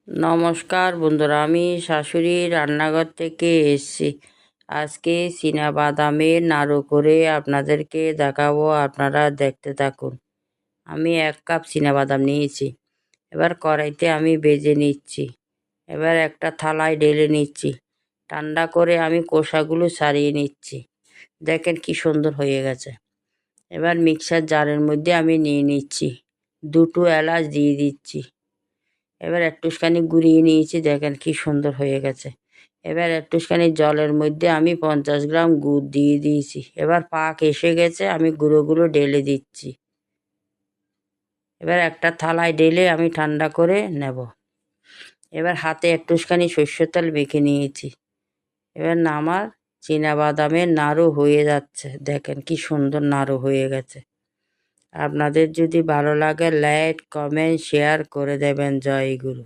নমস্কার বন্ধুরা, আমি শাশুড়ি রান্নাঘর থেকে এসেছি। আজকে বাদামের নাড়ু করে আপনাদেরকে দেখাবো, আপনারা দেখতে থাকুন। আমি 1 কাপ বাদাম নিয়েছি। এবার কড়াইতে আমি ভেজে নিচ্ছি। এবার একটা থালায় ঢেলে নিচ্ছি। ঠান্ডা করে আমি খোসাগুলো ছাড়িয়ে নিচ্ছি। দেখেন কি সুন্দর হয়ে গেছে। এবার মিক্সার জারের মধ্যে আমি নিয়ে নিচ্ছি। 2টো এলাচ দিয়ে দিচ্ছি। এবার একটুখানি গুঁড়িয়ে নিয়েছি, দেখেন কি সুন্দর হয়ে গেছে। এবার একটুখানি জলের মধ্যে আমি 50 গ্রাম গুড় দিয়ে দিয়েছি। এবার পাক এসে গেছে, আমি গুঁড়োগুলো ঢেলে দিচ্ছি। এবার একটা থালায় ঢেলে আমি ঠান্ডা করে নেব। এবার হাতে একটুখানি সরষের তেল মেখে নিয়েছি। এবার আমার বাদামের নাড়ু হয়ে যাচ্ছে, দেখেন কি সুন্দর নাড়ু হয়ে গেছে। আপনাদের যদি ভালো লাগে লাইক, কমেন্ট, শেয়ার করে দেবেন। জয় গুরু।